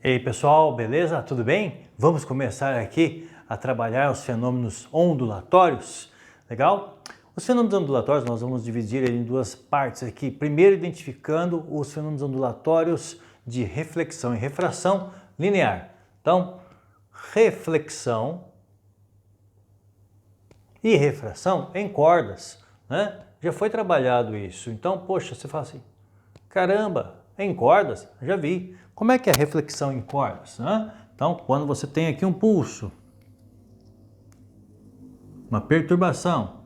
E aí pessoal, beleza? Tudo bem? Vamos começar aqui a trabalhar os fenômenos ondulatórios, legal? Os fenômenos ondulatórios nós vamos dividir em duas partes aqui. Primeiro identificando os fenômenos ondulatórios de reflexão e refração linear. Então, reflexão e refração em cordas, né? Já foi trabalhado isso. Então, poxa, você fala assim, caramba, em cordas? Já vi. Como é que é a reflexão em cordas, né? Então, quando você tem aqui um pulso, uma perturbação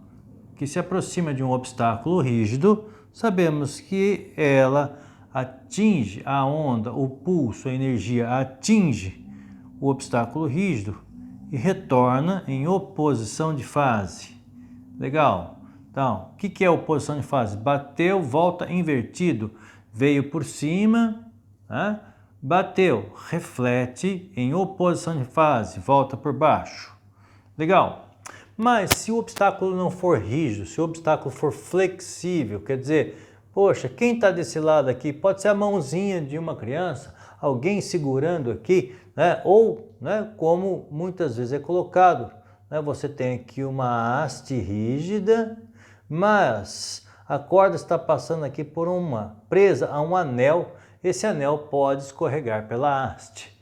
que se aproxima de um obstáculo rígido, sabemos que ela atinge a onda, o pulso, a energia atinge o obstáculo rígido e retorna em oposição de fase. Legal? Então, o que é oposição de fase? Bateu, volta invertido, veio por cima, né? Bateu, reflete em oposição de fase, volta por baixo. Legal. Mas se o obstáculo não for rígido, se o obstáculo for flexível, quer dizer, poxa, quem está desse lado aqui pode ser a mãozinha de uma criança, alguém segurando aqui, né? Ou, né, como muitas vezes é colocado, né? Você tem aqui uma haste rígida, mas a corda está passando aqui por uma presa a um anel. Esse anel pode escorregar pela haste.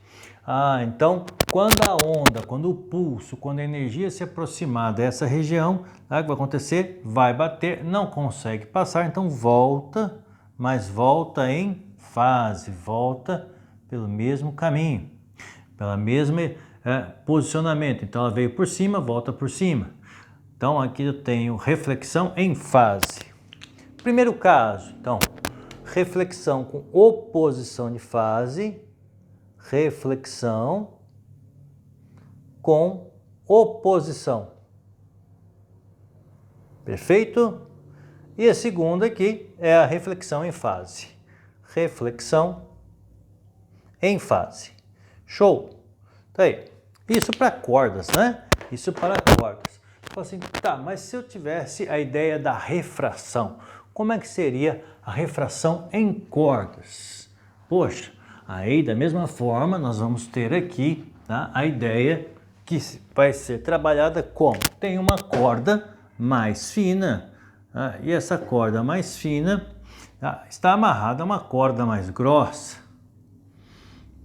Então, quando a onda, quando o pulso, quando a energia se aproximar dessa região, o que vai acontecer? Vai bater, não consegue passar, então volta, mas volta em fase, volta pelo mesmo caminho, pelo mesmo posicionamento. Então, ela veio por cima, volta por cima. Então, aqui eu tenho reflexão em fase. Primeiro caso, então, reflexão com oposição de fase, reflexão com oposição. Perfeito? E a segunda aqui é a reflexão em fase. Reflexão em fase. Show? Tá aí. Isso para cordas, né? Isso para cordas. Assim, tá, mas se eu tivesse a ideia da refração, como é que seria a refração em cordas? Poxa, aí da mesma forma nós vamos ter aqui, tá, a ideia que vai ser trabalhada como? Tem uma corda mais fina, tá, e essa corda mais fina, tá, está amarrada a uma corda mais grossa.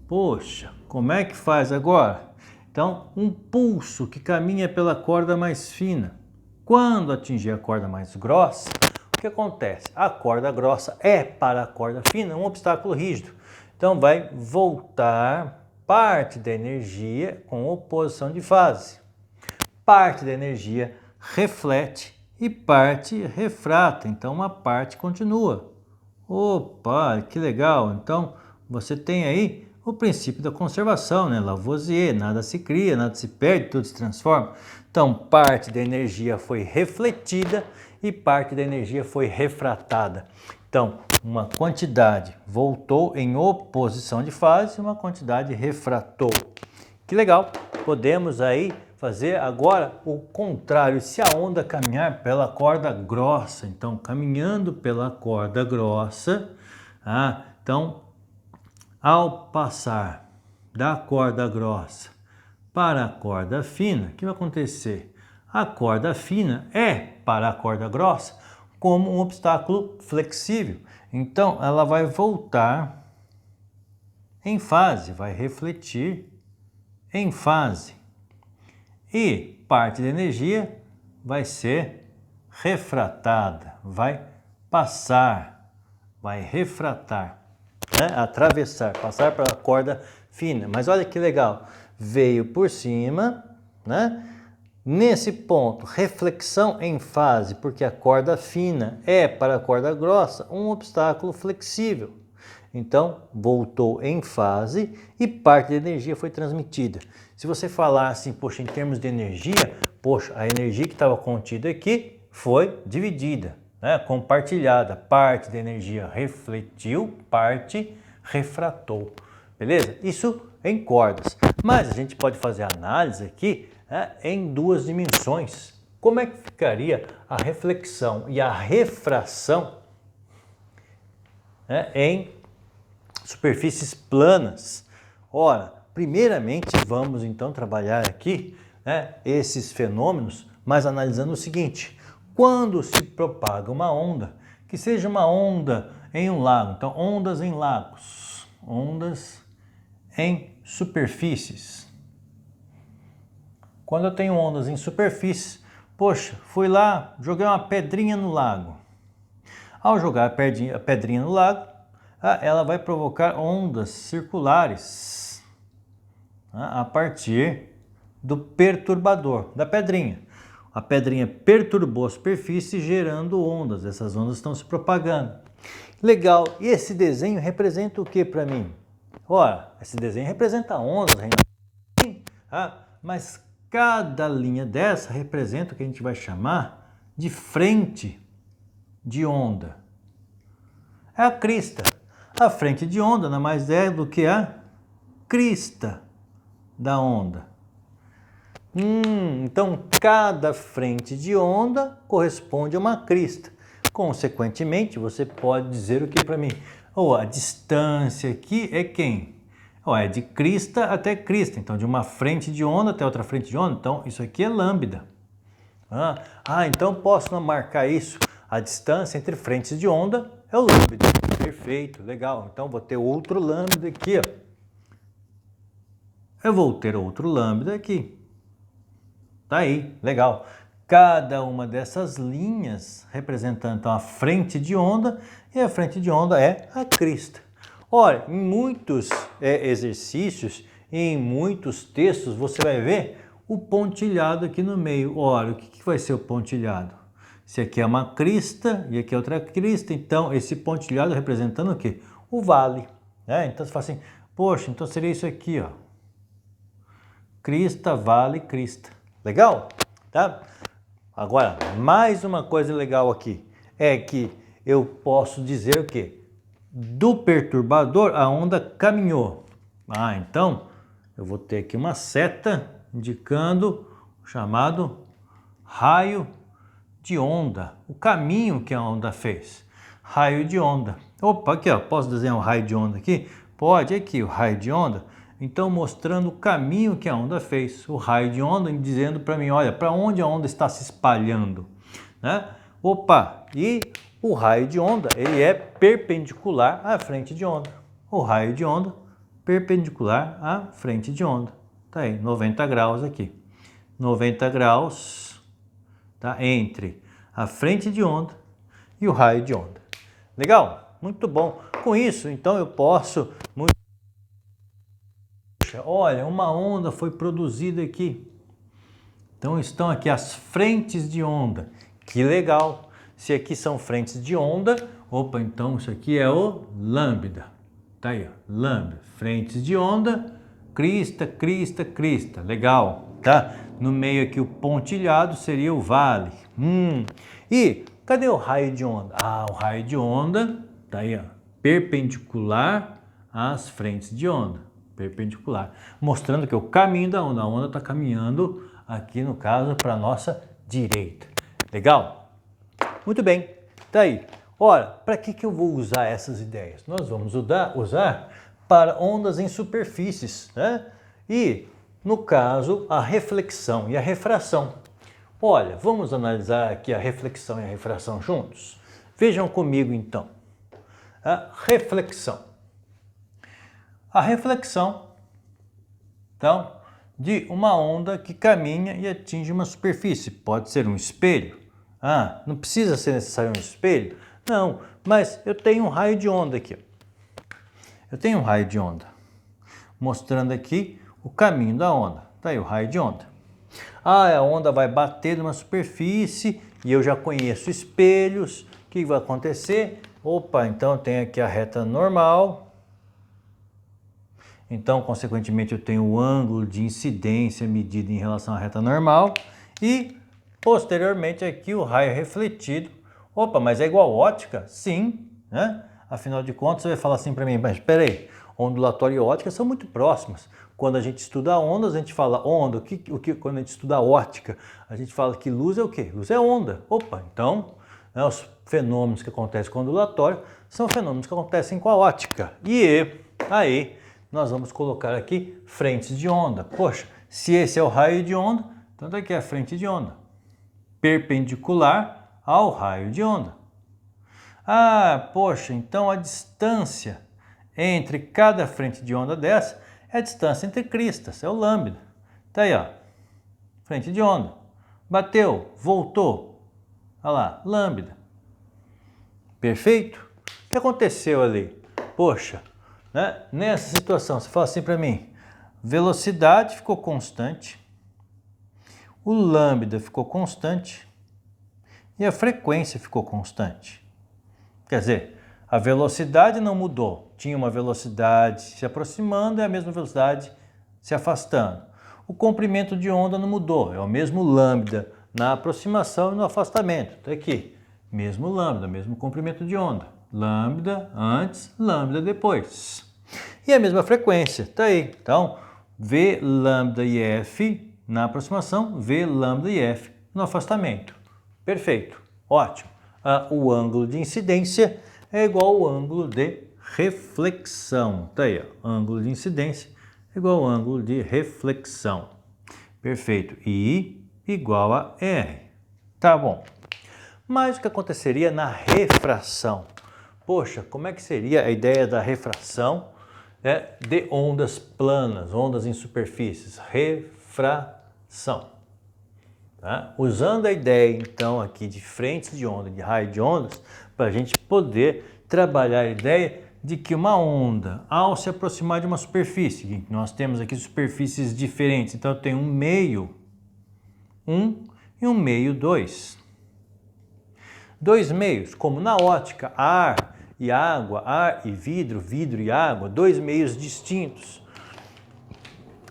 Poxa, como é que faz agora? Então, um pulso que caminha pela corda mais fina. Quando atingir a corda mais grossa, o que acontece? A corda grossa é para a corda fina um obstáculo rígido. Então, vai voltar parte da energia com oposição de fase. Parte da energia reflete e parte refrata. Então, uma parte continua. Opa, que legal! Então, você tem aí o princípio da conservação, né? Lavoisier, nada se cria, nada se perde, tudo se transforma. Então, parte da energia foi refletida e parte da energia foi refratada. Então, uma quantidade voltou em oposição de fase e uma quantidade refratou. Que legal! Podemos aí fazer agora o contrário. Se a onda caminhar pela corda grossa, então caminhando pela corda grossa, então ao passar da corda grossa para a corda fina, o que vai acontecer? A corda fina é para a corda grossa como um obstáculo flexível. Então ela vai voltar em fase, vai refletir em fase. E parte da energia vai ser refratada, vai passar, vai refratar, né? Atravessar, passar para a corda fina. Mas olha que legal, veio por cima, né? Nesse ponto, reflexão em fase, porque a corda fina é para a corda grossa um obstáculo flexível. Então, voltou em fase e parte da energia foi transmitida. Se você falar assim, poxa, em termos de energia, poxa, a energia que estava contida aqui foi dividida, né, compartilhada. Parte da energia refletiu, parte refratou. Beleza? Isso em cordas. Mas a gente pode fazer análise aqui, né, em duas dimensões. Como é que ficaria a reflexão e a refração, né, em superfícies planas? Ora, primeiramente vamos então trabalhar aqui, né, esses fenômenos, mas analisando o seguinte: quando se propaga uma onda, que seja uma onda em um lago, então ondas em lagos, ondas em superfícies. Quando eu tenho ondas em superfície, poxa, fui lá, joguei uma pedrinha no lago. Ao jogar a pedrinha no lago, ela vai provocar ondas circulares a partir do perturbador, da pedrinha. A pedrinha perturbou a superfície gerando ondas, essas ondas estão se propagando. Legal, e esse desenho representa o que para mim? Ora, esse desenho representa ondas, mas cada linha dessa representa o que a gente vai chamar de frente de onda. É a crista. A frente de onda nada mais é do que a crista da onda. Então, cada frente de onda corresponde a uma crista. Consequentemente, você pode dizer o que para mim? A distância aqui é quem? É de crista até crista. Então, de uma frente de onda até outra frente de onda. Então, isso aqui é lambda. Então posso marcar isso. A distância entre frentes de onda é o lambda. Perfeito, legal. Então, vou ter outro lambda aqui. Eu vou ter outro lambda aqui. Tá aí, legal. Cada uma dessas linhas representando então, a frente de onda, e a frente de onda é a crista. Olha, em muitos exercícios, em muitos textos, você vai ver o pontilhado aqui no meio. Olha, o que vai ser o pontilhado? Se aqui é uma crista e aqui é outra crista, então esse pontilhado representando o quê? O vale. Então você fala assim, poxa, então seria isso aqui, ó. Crista, vale, crista. Legal? Tá? Agora, mais uma coisa legal aqui é que eu posso dizer o quê? Do perturbador a onda caminhou. Então eu vou ter aqui uma seta indicando o chamado raio de onda, o caminho que a onda fez. Raio de onda. Opa, aqui ó, posso desenhar um raio de onda aqui? Pode, aqui o raio de onda. Então, mostrando o caminho que a onda fez, o raio de onda dizendo para mim, olha, para onde a onda está se espalhando, né? Opa, e o raio de onda, ele é perpendicular à frente de onda. O raio de onda perpendicular à frente de onda. Tá aí, 90 graus aqui. 90 graus, tá? Entre a frente de onda e o raio de onda. Legal? Muito bom. Com isso, então, eu posso... Olha, uma onda foi produzida aqui. Então estão aqui as frentes de onda. Que legal! Se aqui são frentes de onda, opa, então isso aqui é o lambda. Tá aí, ó, lambda. Frentes de onda, crista, crista, crista. Legal, tá? No meio aqui o pontilhado seria o vale. E cadê o raio de onda? O raio de onda tá aí, ó, perpendicular às frentes de onda. Perpendicular, mostrando que o caminho da onda, a onda está caminhando aqui no caso para a nossa direita. Legal? Muito bem, tá aí. Ora, para que eu vou usar essas ideias? Nós vamos usar para ondas em superfícies, né? E, no caso, a reflexão e a refração. Olha, vamos analisar aqui a reflexão e a refração juntos? Vejam comigo então. A reflexão. A reflexão, então, de uma onda que caminha e atinge uma superfície. Pode ser um espelho. Não precisa ser necessário um espelho? Não, mas eu tenho um raio de onda aqui. Eu tenho um raio de onda, mostrando aqui o caminho da onda. Tá aí o raio de onda. A onda vai bater numa superfície e eu já conheço espelhos. O que vai acontecer? Opa, então eu tenho aqui a reta normal. Então, consequentemente, eu tenho o ângulo de incidência medido em relação à reta normal e, posteriormente, aqui o raio refletido. Opa, mas é igual ótica? Sim, né? Afinal de contas, você vai falar assim para mim, mas espera aí, ondulatória e ótica são muito próximas. Quando a gente estuda ondas, a gente fala onda. Quando a gente estuda ótica, a gente fala que luz é o quê? Luz é onda. Opa, então, né, os fenômenos que acontecem com o ondulatório são fenômenos que acontecem com a ótica. E aí, nós vamos colocar aqui frentes de onda. Poxa, se esse é o raio de onda, então daqui é a frente de onda, perpendicular ao raio de onda. Ah, poxa, então a distância entre cada frente de onda dessa é a distância entre cristas, é o lambda. Tá aí, ó, frente de onda. Bateu, voltou. Olha lá, lambda. Perfeito? O que aconteceu ali? Poxa, né? Nessa situação, você fala assim para mim, velocidade ficou constante, o lambda ficou constante e a frequência ficou constante. Quer dizer, a velocidade não mudou. Tinha uma velocidade se aproximando e a mesma velocidade se afastando. O comprimento de onda não mudou. É o mesmo lambda na aproximação e no afastamento. Está aqui. Mesmo lambda, mesmo comprimento de onda. Lambda antes, lambda depois. E a mesma frequência. Está aí. Então, V lambda e F na aproximação, V lambda e F no afastamento. Perfeito. Ótimo. O ângulo de incidência é igual ao ângulo de reflexão. Tá aí, ó. Ângulo de incidência é igual ao ângulo de reflexão. Perfeito. I igual a R. Tá bom. Mas o que aconteceria na refração? Poxa, como é que seria a ideia da refração de ondas planas, ondas em superfícies? Refração. Tá? Usando a ideia, então, aqui de frentes de onda, de raio de ondas, para a gente poder trabalhar a ideia de que uma onda, ao se aproximar de uma superfície, nós temos aqui superfícies diferentes, então eu tenho um meio 1 e um meio 2. Dois meios, como na ótica, ar e água, ar e vidro, vidro e água, dois meios distintos.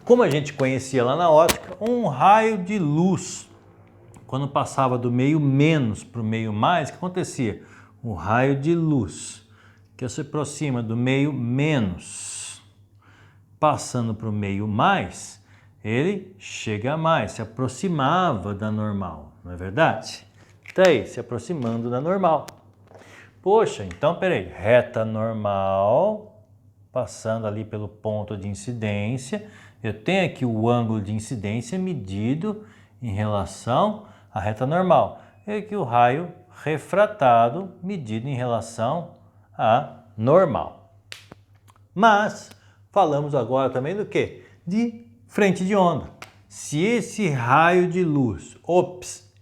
Como a gente conhecia lá na ótica, um raio de luz, quando passava do meio menos para o meio mais, o que acontecia? O raio de luz, que se aproxima do meio menos, passando para o meio mais, ele chega a mais, se aproximava da normal, não é verdade? Tá aí, se aproximando da normal. Poxa, então peraí, reta normal, passando ali pelo ponto de incidência, eu tenho aqui o ângulo de incidência medido em relação à reta normal. E aqui o raio refratado medido em relação à normal. Mas falamos agora também do quê? De frente de onda. Se esse raio de luz,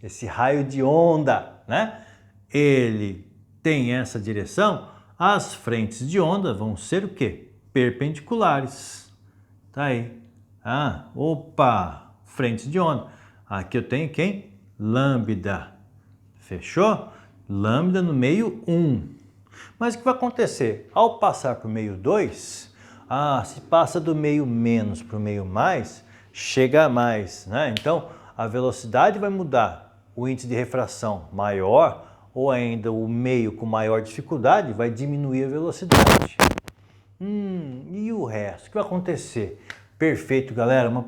esse raio de onda, né? Ele tem essa direção, as frentes de onda vão ser o quê? Perpendiculares. Tá aí. Frentes de onda. Aqui eu tenho quem? Lambda. Fechou? Lambda no meio 1. Mas o que vai acontecer? Ao passar para o meio 2, se passa do meio menos para o meio mais, chega a mais, né? Então, a velocidade vai mudar. O índice de refração maior, ou ainda o meio com maior dificuldade, vai diminuir a velocidade. E o resto? O que vai acontecer? Perfeito, galera. Uma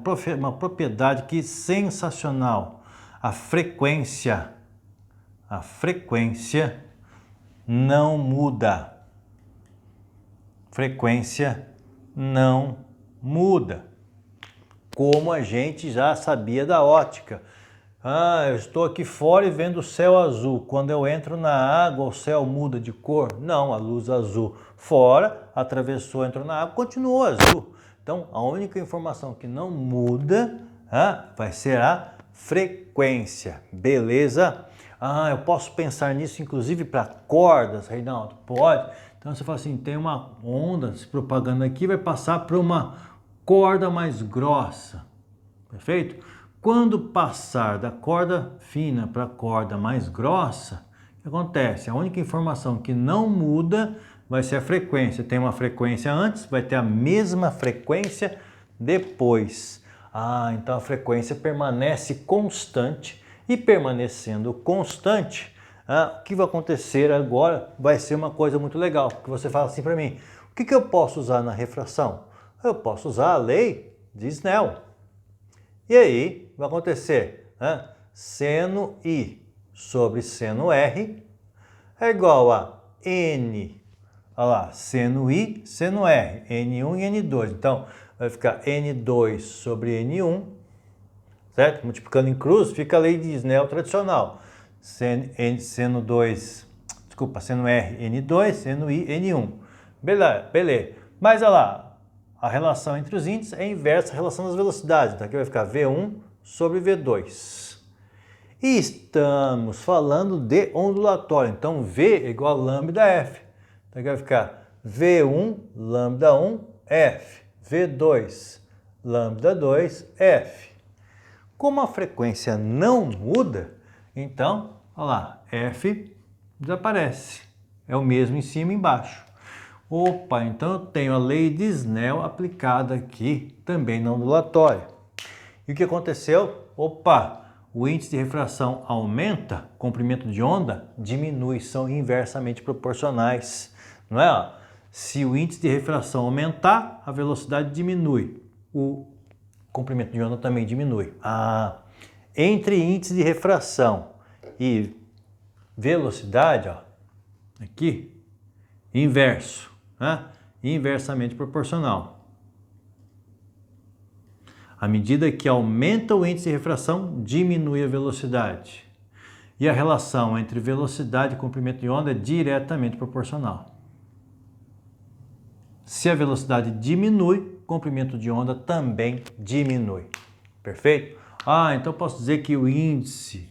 propriedade que sensacional. A frequência não muda. Frequência não muda. Como a gente já sabia da ótica. Eu estou aqui fora e vendo o céu azul. Quando eu entro na água, o céu muda de cor? Não, a luz azul fora, atravessou, entrou na água, continuou azul. Então, a única informação que não muda vai ser a frequência. Beleza? Eu posso pensar nisso, inclusive, para cordas, Reinaldo? Pode. Então, você fala assim, tem uma onda se propagando aqui, vai passar para uma corda mais grossa. Perfeito? Quando passar da corda fina para a corda mais grossa, o que acontece? A única informação que não muda vai ser a frequência. Tem uma frequência antes, vai ter a mesma frequência depois. Então a frequência permanece constante e permanecendo constante, o que vai acontecer agora vai ser uma coisa muito legal, porque você fala assim para mim, o que eu posso usar na refração? Eu posso usar a lei de Snell. E aí vai acontecer, seno I sobre seno R é igual a N olha lá, seno I, seno R, N1 e N2. Então, vai ficar N2 sobre N1, certo? Multiplicando em cruz, fica a lei de Snell tradicional. Seno R, N2, seno I, N1. Beleza. Mas olha lá, a relação entre os índices é inversa à relação das velocidades. Então aqui vai ficar V1 sobre V2. E estamos falando de ondulatório. Então V é igual a lambda F. Então aqui vai ficar V1, lambda 1, F. V2, lambda 2, F. Como a frequência não muda, então, olha lá, F desaparece. É o mesmo em cima e embaixo. Opa, então eu tenho a lei de Snell aplicada aqui também na ondulatória. E o que aconteceu? Opa, o índice de refração aumenta, o comprimento de onda diminui, são inversamente proporcionais. Não é? Se o índice de refração aumentar, a velocidade diminui. O comprimento de onda também diminui. Entre índice de refração e velocidade, ó, aqui, inverso, né? Inversamente proporcional. À medida que aumenta o índice de refração, diminui a velocidade. E a relação entre velocidade e comprimento de onda é diretamente proporcional. Se a velocidade diminui, o comprimento de onda também diminui. Perfeito? Então posso dizer que o índice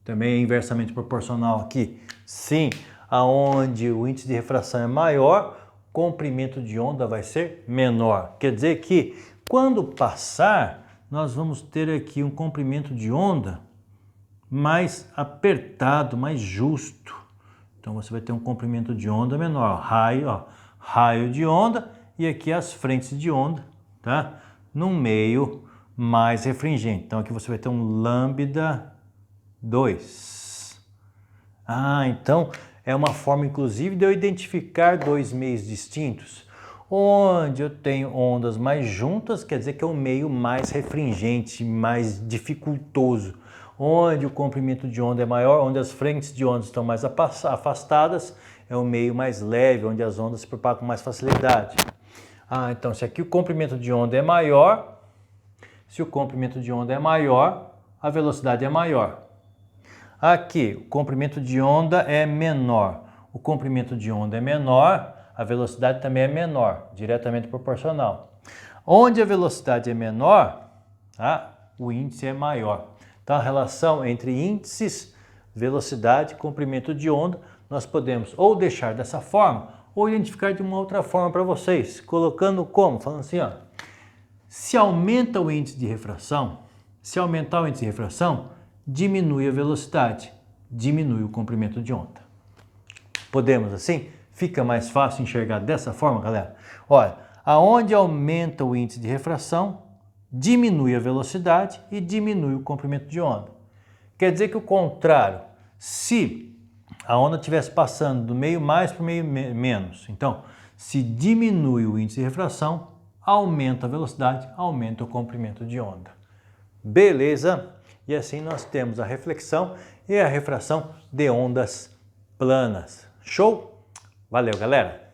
também é inversamente proporcional aqui? Sim, aonde o índice de refração é maior, o comprimento de onda vai ser menor. Quer dizer que quando passar, nós vamos ter aqui um comprimento de onda mais apertado, mais justo. Então você vai ter um comprimento de onda menor, raio de onda e aqui as frentes de onda, tá? Num meio mais refringente. Então aqui você vai ter um lambda 2. Então é uma forma inclusive de eu identificar dois meios distintos. Onde eu tenho ondas mais juntas, quer dizer que é um meio mais refringente, mais dificultoso. Onde o comprimento de onda é maior, onde as frentes de onda estão mais afastadas, é um meio mais leve, onde as ondas se propagam com mais facilidade. Então se aqui o comprimento de onda é maior, a velocidade é maior. Aqui o comprimento de onda é menor, o comprimento de onda é menor, a velocidade também é menor, diretamente proporcional. Onde a velocidade é menor, o índice é maior. Então a relação entre índices, velocidade e comprimento de onda, nós podemos ou deixar dessa forma, ou identificar de uma outra forma para vocês, colocando como? Falando assim, se aumenta o índice de refração, diminui a velocidade, diminui o comprimento de onda. Podemos assim? Fica mais fácil enxergar dessa forma, galera? Olha, aonde aumenta o índice de refração, diminui a velocidade e diminui o comprimento de onda. Quer dizer que o contrário, se a onda estivesse passando do meio mais para o meio menos, então, se diminui o índice de refração, aumenta a velocidade, aumenta o comprimento de onda. Beleza? E assim nós temos a reflexão e a refração de ondas planas. Show? Valeu, galera!